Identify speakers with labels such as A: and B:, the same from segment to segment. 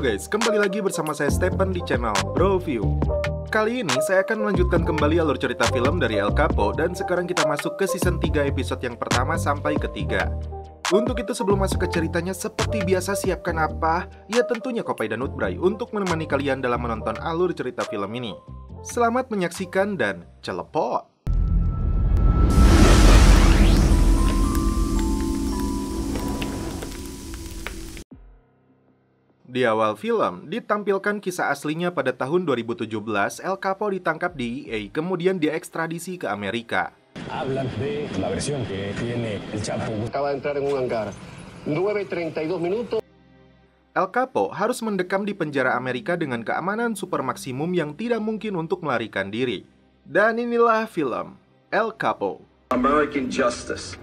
A: Halo guys, kembali lagi bersama saya Stephen di channel Broview. Kali ini saya akan melanjutkan kembali alur cerita film dari El Capo dan sekarang kita masuk ke season 3 episode yang pertama sampai ketiga. Untuk itu sebelum masuk ke ceritanya, seperti biasa siapkan apa? Ya tentunya kopi dan Utbray untuk menemani kalian dalam menonton alur cerita film ini. Selamat menyaksikan dan celepot! Di awal film, ditampilkan kisah aslinya pada tahun 2017, El Capo ditangkap di EA, kemudian diekstradisi ke Amerika.
B: Hablan de la versión que tiene el Chapo.
C: Acaba de entrar en un hangar. 9:32 minutos.
A: El Capo harus mendekam di penjara Amerika dengan keamanan super maksimum yang tidak mungkin untuk melarikan diri. Dan inilah film El Capo.
D: American Justice.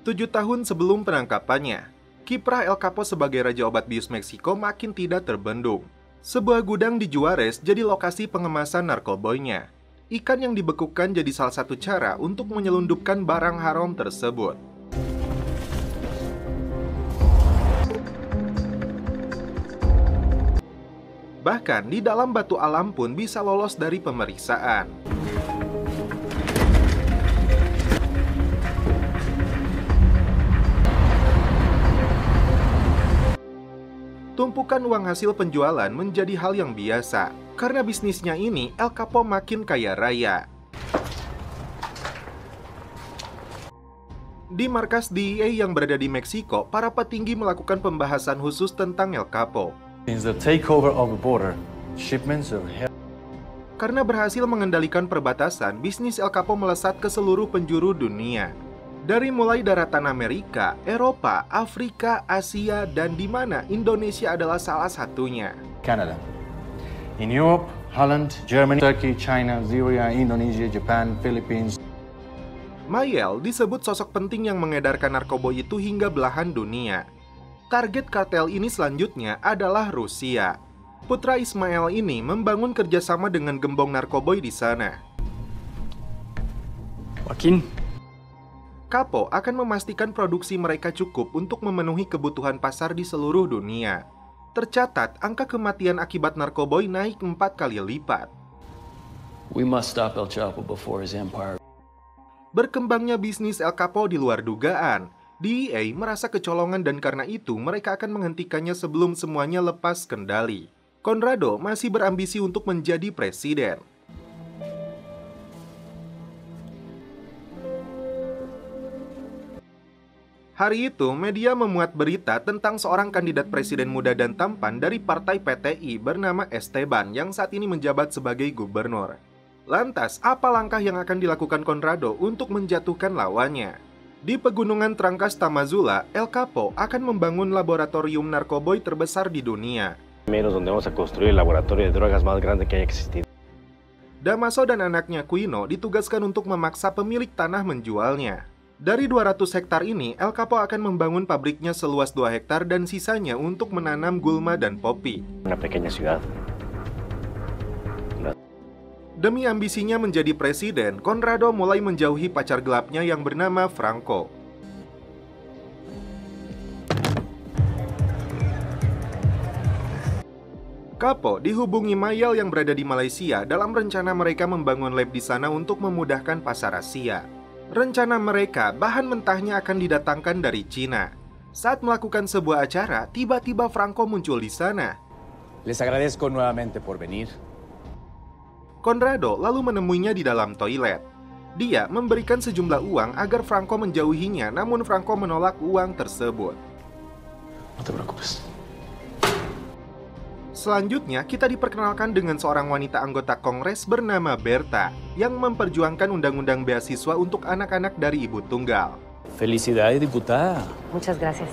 A: 7 tahun sebelum penangkapannya, kiprah El Capo sebagai Raja Obat Bius Meksiko makin tidak terbendung. Sebuah gudang di Juarez jadi lokasi pengemasan narkoboynya. Ikan yang dibekukan jadi salah satu cara untuk menyelundupkan barang haram tersebut. Bahkan di dalam batu alam pun bisa lolos dari pemeriksaan. Tumpukan uang hasil penjualan menjadi hal yang biasa. Karena bisnisnya ini, El Capo makin kaya raya. Di markas DEA yang berada di Meksiko, para petinggi melakukan pembahasan khusus tentang El Capo.
E: Since the takeover of the border, shipments of
A: Karena berhasil mengendalikan perbatasan, bisnis El Capo melesat ke seluruh penjuru dunia. Dari mulai daratan Amerika, Eropa, Afrika, Asia, dan di mana Indonesia adalah salah satunya.
E: Canada. In Europe, Holland, Germany, Turkey, China, Syria, Indonesia, Japan, Philippines.
A: Mayel disebut sosok penting yang mengedarkan narkoba itu hingga belahan dunia. Target kartel ini selanjutnya adalah Rusia. Putra Ismail ini membangun kerjasama dengan gembong narkoboy di sana.
B: Joaquín.
A: Capo akan memastikan produksi mereka cukup untuk memenuhi kebutuhan pasar di seluruh dunia. Tercatat, angka kematian akibat narkoboy naik 4 kali lipat.
F: We must stop El Chapo before his empire.
A: Berkembangnya bisnis El Capo di luar dugaan. DEA merasa kecolongan dan karena itu mereka akan menghentikannya sebelum semuanya lepas kendali. Conrado masih berambisi untuk menjadi presiden. Hari itu, media memuat berita tentang seorang kandidat presiden muda dan tampan dari partai PTI bernama Esteban yang saat ini menjabat sebagai gubernur. Lantas, apa langkah yang akan dilakukan Conrado untuk menjatuhkan lawannya? Di pegunungan Trancas Tamazula, El Capo akan membangun laboratorium narkoboy terbesar di dunia.
G: Donde vamos a construir el laboratorio de drogas más grande que haya existido.
A: Damaso dan anaknya Quino ditugaskan untuk memaksa pemilik tanah menjualnya. Dari 200 hektar ini, El Capo akan membangun pabriknya seluas 2 hektar dan sisanya untuk menanam gulma dan popi.
G: Una pequeña ciudad.
A: Demi ambisinya menjadi presiden, Conrado mulai menjauhi pacar gelapnya yang bernama Franco. Capo dihubungi Mayel yang berada di Malaysia dalam rencana mereka membangun lab di sana untuk memudahkan pasar Asia. Rencana mereka, bahan mentahnya akan didatangkan dari Cina. Saat melakukan sebuah acara, tiba-tiba Franco muncul di sana.
B: Les agradezco nuevamente por venir.
A: Conrado lalu menemuinya di dalam toilet. Dia memberikan sejumlah uang agar Franco menjauhinya, namun Franco menolak uang tersebut.
F: No te preocupes.
A: Selanjutnya, kita diperkenalkan dengan seorang wanita anggota Kongres bernama Berta yang memperjuangkan undang-undang beasiswa untuk anak-anak dari ibu tunggal.
B: Felicidades, diputada.
H: Muchas gracias.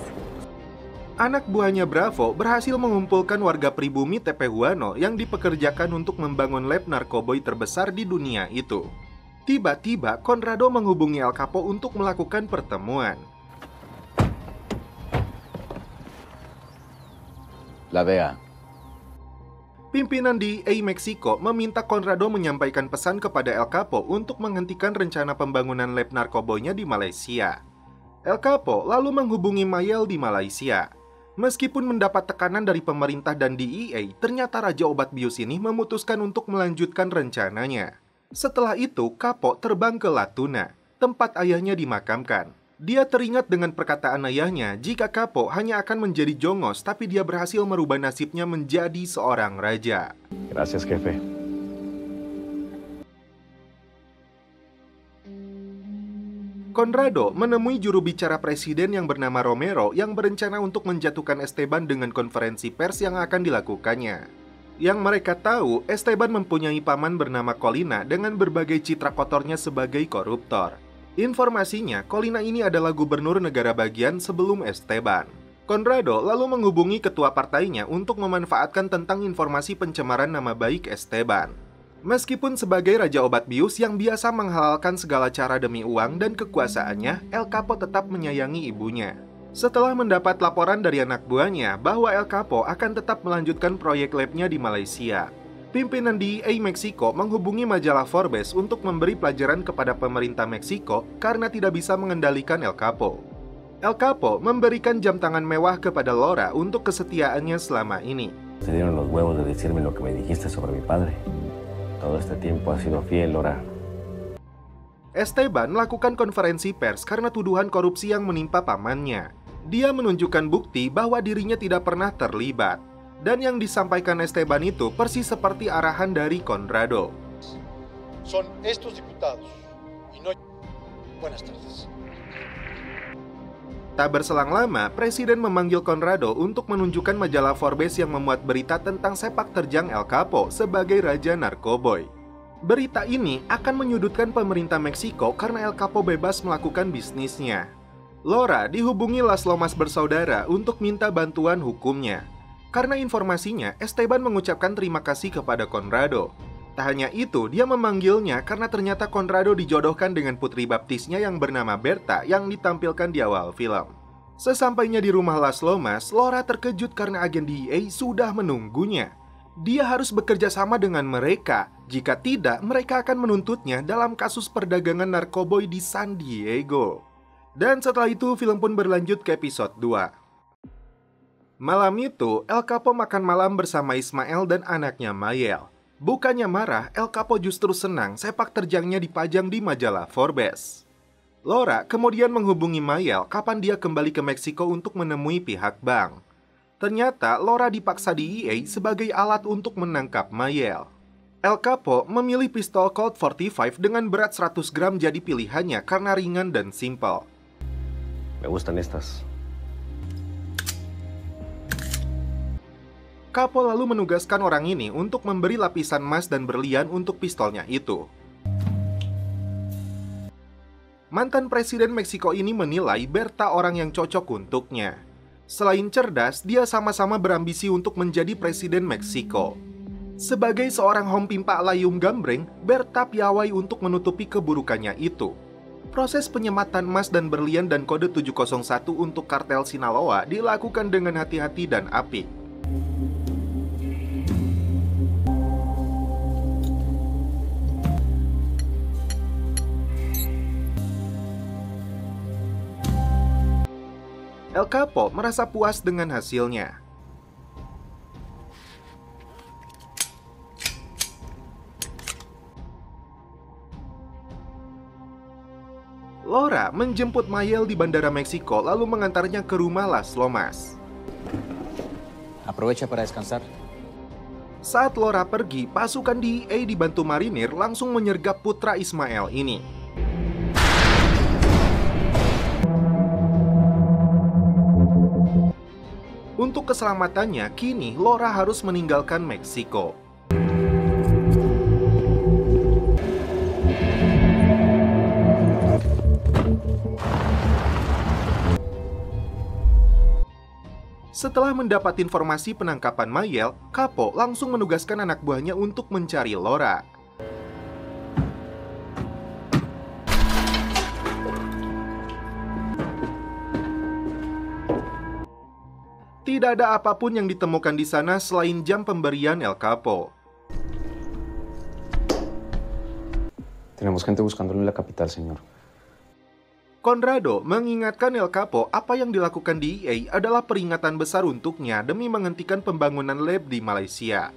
A: Anak buahnya Bravo berhasil mengumpulkan warga pribumi Tepehuano yang dipekerjakan untuk membangun lab narkoboy terbesar di dunia itu. Tiba-tiba, Conrado menghubungi El Capo untuk melakukan pertemuan.
B: La DEA.
A: Pimpinan DEA Meksiko meminta Conrado menyampaikan pesan kepada El Capo untuk menghentikan rencana pembangunan lab narkobonya di Malaysia. El Capo lalu menghubungi Mayel di Malaysia. Meskipun mendapat tekanan dari pemerintah dan DEA, ternyata Raja Obat Bius ini memutuskan untuk melanjutkan rencananya. Setelah itu, Capo terbang ke Latuna, tempat ayahnya dimakamkan. Dia teringat dengan perkataan ayahnya jika Capo hanya akan menjadi jongos, tapi dia berhasil merubah nasibnya menjadi seorang raja.
G: Gracias, jefe.
A: Conrado menemui juru bicara presiden yang bernama Romero yang berencana untuk menjatuhkan Esteban dengan konferensi pers yang akan dilakukannya. Yang mereka tahu, Esteban mempunyai paman bernama Colina dengan berbagai citra kotornya sebagai koruptor. Informasinya, Colina ini adalah gubernur negara bagian sebelum Esteban. Conrado lalu menghubungi ketua partainya untuk memanfaatkan tentang informasi pencemaran nama baik Esteban. Meskipun sebagai Raja Obat Bius yang biasa menghalalkan segala cara demi uang dan kekuasaannya, El Capo tetap menyayangi ibunya. Setelah mendapat laporan dari anak buahnya bahwa El Capo akan tetap melanjutkan proyek labnya di Malaysia, pimpinan DEA Meksiko menghubungi majalah Forbes untuk memberi pelajaran kepada pemerintah Meksiko karena tidak bisa mengendalikan El Capo. El Capo memberikan jam tangan mewah kepada Laura untuk kesetiaannya selama ini.
B: Te dieron los huevos de decirme lo que me dijiste sobre mi padre. Todo este tiempo has sido fiel, Laura.
A: Esteban melakukan konferensi pers karena tuduhan korupsi yang menimpa pamannya. Dia menunjukkan bukti bahwa dirinya tidak pernah terlibat. Dan yang disampaikan Esteban itu persis seperti arahan dari Conrado.
H: Son estos diputados y no. Buenas tardes.
A: Tak berselang lama, Presiden memanggil Conrado untuk menunjukkan majalah Forbes yang memuat berita tentang sepak terjang El Capo sebagai Raja Narkoboy. Berita ini akan menyudutkan pemerintah Meksiko karena El Capo bebas melakukan bisnisnya. Laura dihubungi Las Lomas bersaudara untuk minta bantuan hukumnya. Karena informasinya, Esteban mengucapkan terima kasih kepada Conrado. Tak hanya itu, dia memanggilnya karena ternyata Conrado dijodohkan dengan putri baptisnya yang bernama Berta yang ditampilkan di awal film. Sesampainya di rumah Las Lomas, Laura terkejut karena agen DEA sudah menunggunya. Dia harus bekerja sama dengan mereka. Jika tidak, mereka akan menuntutnya dalam kasus perdagangan narkoboy di San Diego. Dan setelah itu, film pun berlanjut ke episode 2. Malam itu, El Capo makan malam bersama Ismael dan anaknya Mayel. Bukannya marah, El Capo justru senang sepak terjangnya dipajang di majalah Forbes. Laura kemudian menghubungi Mayel kapan dia kembali ke Meksiko untuk menemui pihak bank. Ternyata Laura dipaksa DEA sebagai alat untuk menangkap Mayel. El Capo memilih pistol Colt 45 dengan berat 100 gram jadi pilihannya karena ringan dan simpel.
G: Me gustan estas.
A: Capo lalu menugaskan orang ini untuk memberi lapisan emas dan berlian untuk pistolnya itu. Mantan Presiden Meksiko ini menilai Berta orang yang cocok untuknya. Selain cerdas, dia sama-sama berambisi untuk menjadi Presiden Meksiko. Sebagai seorang hompimpa layum gambreng, Berta piawai untuk menutupi keburukannya itu. Proses penyematan emas dan berlian dan kode 701 untuk kartel Sinaloa dilakukan dengan hati-hati dan apik. El Capo merasa puas dengan hasilnya. Laura menjemput Mayel di bandara Meksiko lalu mengantarnya ke rumah Las Lomas.
I: Aprovecha para descansar.
A: Saat Laura pergi, pasukan DEA dibantu marinir langsung menyergap putra Ismael ini. Untuk keselamatannya, kini Laura harus meninggalkan Meksiko. Setelah mendapat informasi penangkapan Mayel, Capo langsung menugaskan anak buahnya untuk mencari Laura. Tidak ada apapun yang ditemukan di sana selain jam pemberian El Capo.
B: Tenemos gente buscándolo en la capital, señor.
A: Conrado mengingatkan El Capo apa yang dilakukan DEA adalah peringatan besar untuknya demi menghentikan pembangunan lab di Malaysia.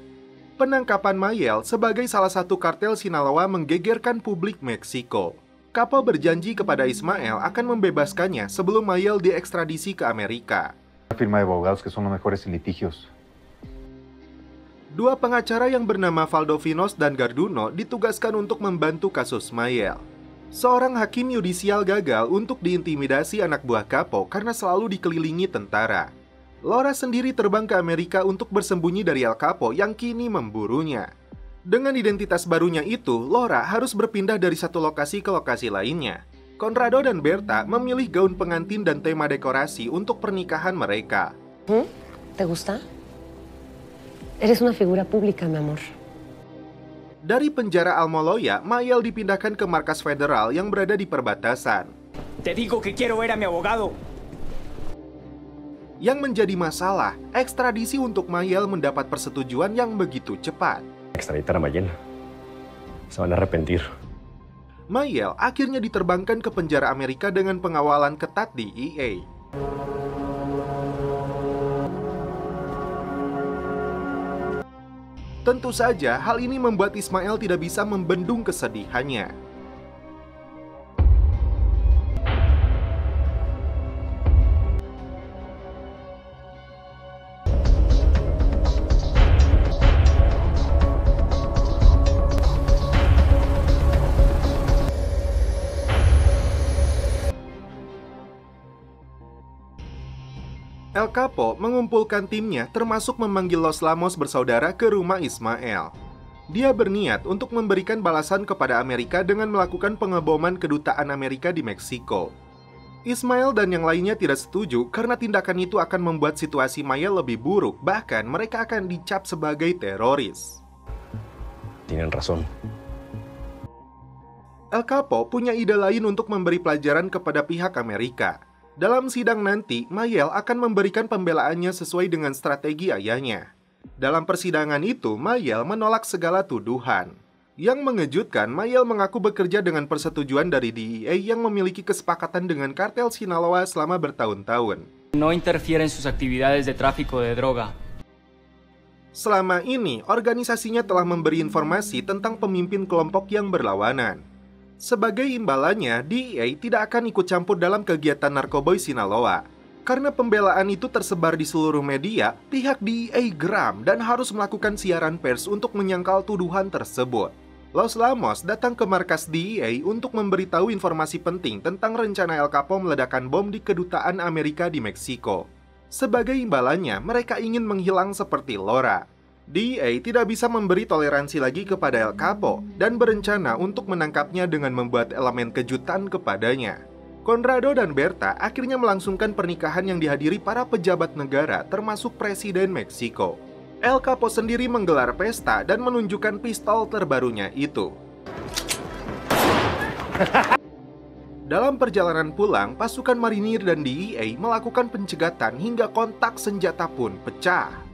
A: Penangkapan Mayel sebagai salah satu kartel Sinaloa menggegerkan publik Meksiko. Capo berjanji kepada Ismael akan membebaskannya sebelum Mayel diekstradisi ke Amerika.
E: Firma de abogados que son los mejores en litigios.
A: Dua pengacara yang bernama Valdovinos dan Garduno ditugaskan untuk membantu kasus Mayel. Seorang hakim yudisial gagal untuk diintimidasi anak buah Capo karena selalu dikelilingi tentara. Laura sendiri terbang ke Amerika untuk bersembunyi dari El Capo yang kini memburunya. Dengan identitas barunya itu, Laura harus berpindah dari satu lokasi ke lokasi lainnya. Conrado dan Berta memilih gaun pengantin dan tema dekorasi untuk pernikahan mereka.
I: ¿Te gusta? Eres una figura pública, mi amor.
A: Dari penjara Almoloya, Mayel dipindahkan ke markas federal yang berada di perbatasan.
J: Te digo que quiero ver a mi abogado.
A: Yang menjadi masalah, ekstradisi untuk Mayel mendapat persetujuan yang begitu cepat.
B: Extraditar a Mayel. Se van a arrepentir.
A: Mayel akhirnya diterbangkan ke penjara Amerika dengan pengawalan ketat DEA. Tentu saja, hal ini membuat Ismael tidak bisa membendung kesedihannya. El Capo mengumpulkan timnya termasuk memanggil Los Lamos bersaudara ke rumah Ismael. Dia berniat untuk memberikan balasan kepada Amerika dengan melakukan pengeboman kedutaan Amerika di Meksiko. Ismael dan yang lainnya tidak setuju karena tindakan itu akan membuat situasi Mayel lebih buruk, bahkan mereka akan dicap sebagai teroris.
B: Tienen razón.
A: El Capo punya ide lain untuk memberi pelajaran kepada pihak Amerika. Dalam sidang nanti, Mayel akan memberikan pembelaannya sesuai dengan strategi ayahnya. Dalam persidangan itu, Mayel menolak segala tuduhan. Yang mengejutkan, Mayel mengaku bekerja dengan persetujuan dari DEA yang memiliki kesepakatan dengan kartel Sinaloa selama bertahun-tahun.
J: No interfiere en sus actividades de tráfico de droga.
A: Selama ini, organisasinya telah memberi informasi tentang pemimpin kelompok yang berlawanan. Sebagai imbalannya, DEA tidak akan ikut campur dalam kegiatan narkoboy Sinaloa. Karena pembelaan itu tersebar di seluruh media, pihak DEA geram dan harus melakukan siaran pers untuk menyangkal tuduhan tersebut. Los Lamos datang ke markas DEA untuk memberitahu informasi penting tentang rencana El Capo meledakkan bom di kedutaan Amerika di Meksiko. Sebagai imbalannya, mereka ingin menghilang seperti Laura. DEA tidak bisa memberi toleransi lagi kepada El Capo dan berencana untuk menangkapnya dengan membuat elemen kejutan kepadanya. Conrado dan Berta akhirnya melangsungkan pernikahan yang dihadiri para pejabat negara termasuk Presiden Meksiko. El Capo sendiri menggelar pesta dan menunjukkan pistol terbarunya itu. Dalam perjalanan pulang, pasukan marinir dan DEA melakukan pencegatan hingga kontak senjata pun pecah.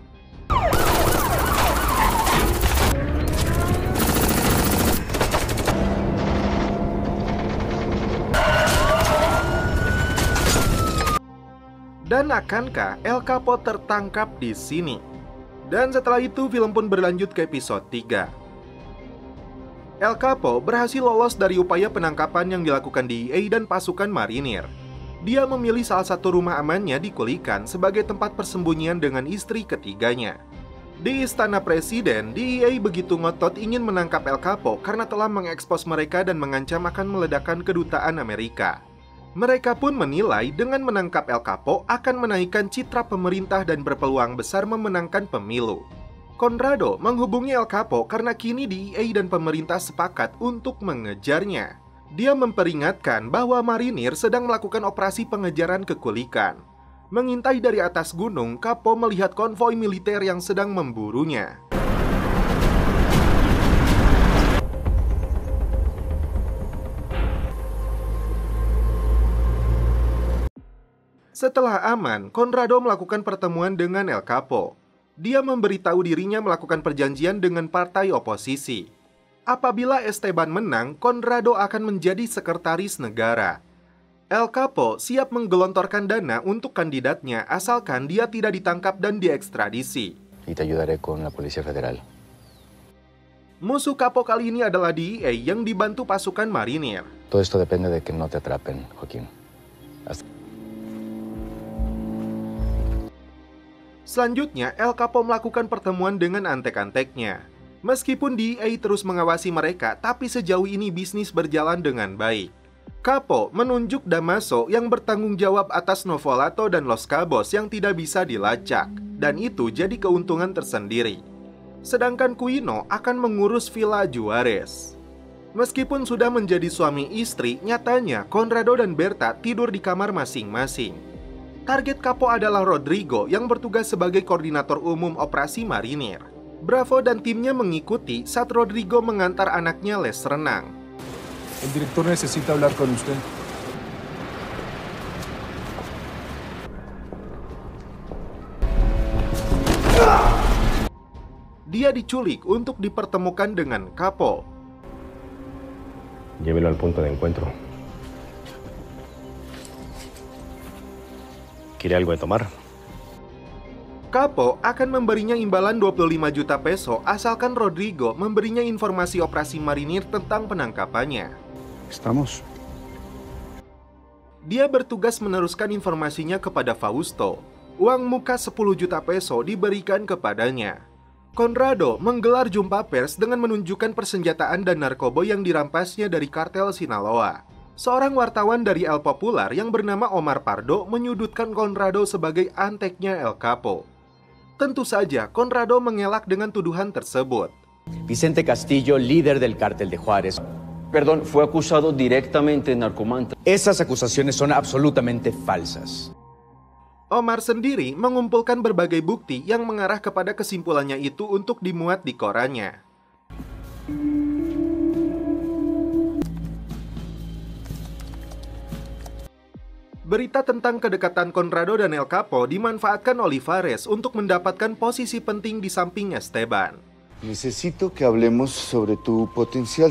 A: Dan akankah El Capo tertangkap di sini? Dan setelah itu film pun berlanjut ke episode 3. El Capo berhasil lolos dari upaya penangkapan yang dilakukan DEA dan pasukan marinir. Dia memilih salah satu rumah amannya di Kulikan sebagai tempat persembunyian dengan istri ketiganya. Di istana presiden, DEA begitu ngotot ingin menangkap El Capo karena telah mengekspos mereka dan mengancam akan meledakkan kedutaan Amerika. Mereka pun menilai dengan menangkap El Capo akan menaikkan citra pemerintah dan berpeluang besar memenangkan pemilu. Conrado menghubungi El Capo karena kini DEA dan pemerintah sepakat untuk mengejarnya. Dia memperingatkan bahwa marinir sedang melakukan operasi pengejaran ke Kulikan. Mengintai dari atas gunung, Capo melihat konvoi militer yang sedang memburunya. Setelah aman, Conrado melakukan pertemuan dengan El Capo. Dia memberitahu dirinya melakukan perjanjian dengan partai oposisi. Apabila Esteban menang, Conrado akan menjadi sekretaris negara. El Capo siap menggelontorkan dana untuk kandidatnya asalkan dia tidak ditangkap dan diekstradisi.
B: Y te ayudaré con la Policía Federal.
A: Musuh Capo kali ini adalah DEA yang dibantu pasukan marinir.
B: Todo esto depende de que no te atrapen, Joaquín.
A: Selanjutnya, El Capo melakukan pertemuan dengan antek-anteknya. Meskipun DEA terus mengawasi mereka, tapi sejauh ini bisnis berjalan dengan baik. Capo menunjuk Damaso yang bertanggung jawab atas Novolato dan Los Cabos yang tidak bisa dilacak, dan itu jadi keuntungan tersendiri. Sedangkan Quino akan mengurus Villa Juarez. Meskipun sudah menjadi suami istri, nyatanya Conrado dan Berta tidur di kamar masing-masing. Target Capo adalah Rodrigo yang bertugas sebagai koordinator umum operasi marinir. Bravo dan timnya mengikuti saat Rodrigo mengantar anaknya les renang.
K: El director necesita hablar con usted.
A: Dia diculik untuk dipertemukan dengan Capo.
G: Llévelo al punto de encuentro. ¿Quiere algo de tomar?
A: Capo akan memberinya imbalan 25 juta peso asalkan Rodrigo memberinya informasi operasi marinir tentang penangkapannya.
K: Estamos.
A: Dia bertugas meneruskan informasinya kepada Fausto. Uang muka 10 juta peso diberikan kepadanya. Conrado menggelar jumpa pers dengan menunjukkan persenjataan dan narkoba yang dirampasnya dari kartel Sinaloa. Seorang wartawan dari El Popular yang bernama Omar Pardo menyudutkan Conrado sebagai anteknya El Capo. Tentu saja, Conrado mengelak dengan tuduhan tersebut.
L: Vicente Castillo, líder del cártel de Juárez.
F: Perdón, fue acusado directamente de narcomanta.
L: Esas acusaciones son absolutamente falsas.
A: Omar sendiri mengumpulkan berbagai bukti yang mengarah kepada kesimpulannya itu untuk dimuat di korannya. Berita tentang kedekatan Conrado dan El Capo dimanfaatkan Olivares untuk mendapatkan posisi penting di samping Esteban.
M: Necesito que hablemos sobre tu potencial.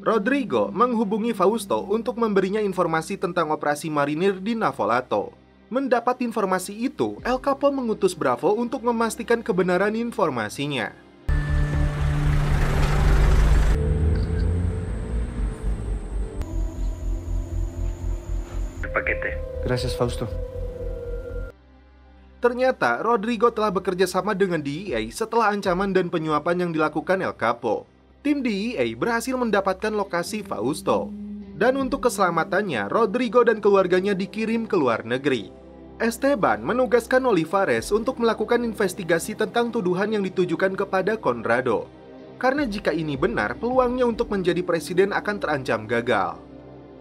A: Rodrigo menghubungi Fausto untuk memberinya informasi tentang operasi marinir di Navolato. Mendapat informasi itu, El Capo mengutus Bravo untuk memastikan kebenaran informasinya.
G: Paquete.
K: Gracias, Fausto.
A: Ternyata Rodrigo telah bekerja sama dengan DEA setelah ancaman dan penyuapan yang dilakukan El Capo. Tim DEA berhasil mendapatkan lokasi Fausto. Dan untuk keselamatannya, Rodrigo dan keluarganya dikirim ke luar negeri. Esteban menugaskan Olivares untuk melakukan investigasi tentang tuduhan yang ditujukan kepada Conrado. Karena jika ini benar, peluangnya untuk menjadi presiden akan terancam gagal.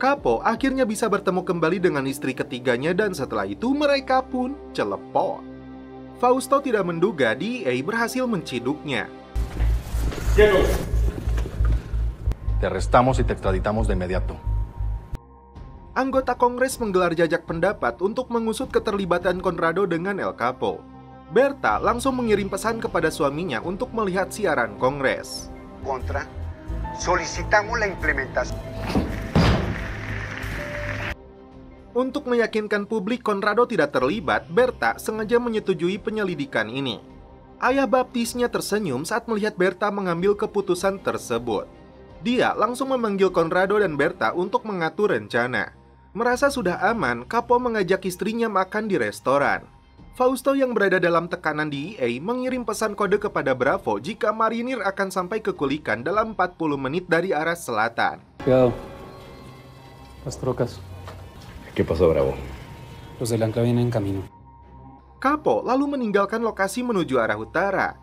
A: Capo akhirnya bisa bertemu kembali dengan istri ketiganya dan setelah itu mereka pun celepot. Fausto tidak menduga DEA berhasil menciduknya.
E: Te arrestamos y te extraditamos de inmediato.
A: Anggota Kongres menggelar jajak pendapat untuk mengusut keterlibatan Conrado dengan El Capo. Berta langsung mengirim pesan kepada suaminya untuk melihat siaran Kongres.
N: Contra, solicitamos la implementación.
A: Untuk meyakinkan publik Conrado tidak terlibat, Berta sengaja menyetujui penyelidikan ini. Ayah baptisnya tersenyum saat melihat Berta mengambil keputusan tersebut. Dia langsung memanggil Conrado dan Berta untuk mengatur rencana. Merasa sudah aman, Capo mengajak istrinya makan di restoran. Fausto yang berada dalam tekanan DEA mengirim pesan kode kepada Bravo jika marinir akan sampai ke Kulikan dalam 40 menit dari arah selatan.
O: Cuidado. Las trocas.
G: ¿Qué pasó, Bravo?
O: Los del ancla vienen en camino.
A: Capo lalu meninggalkan lokasi menuju arah utara.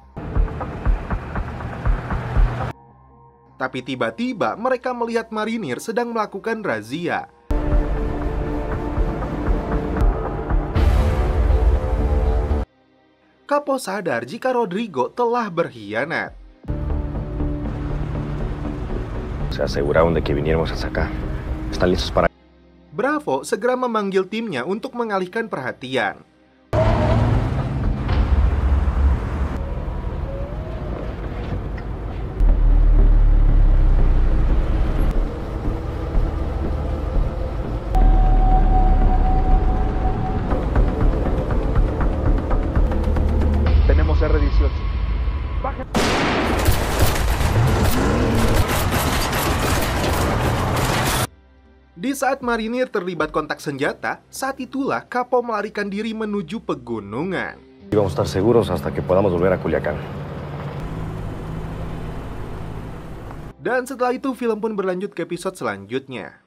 A: Tapi tiba-tiba mereka melihat marinir sedang melakukan razia. Capo sadar jika Rodrigo telah berkhianat.
G: Se aseguraron de que viniéramos hasta acá. Están listos para...
A: Bravo segera memanggil timnya untuk mengalihkan perhatian.
P: Tenemos R18. Baja.
A: Di saat marinir terlibat kontak senjata, saat itulah Capo melarikan diri menuju pegunungan.
G: Vamos a estar seguros hasta que podamos volver a Culiacán.
A: Dan setelah itu film pun berlanjut ke episode selanjutnya.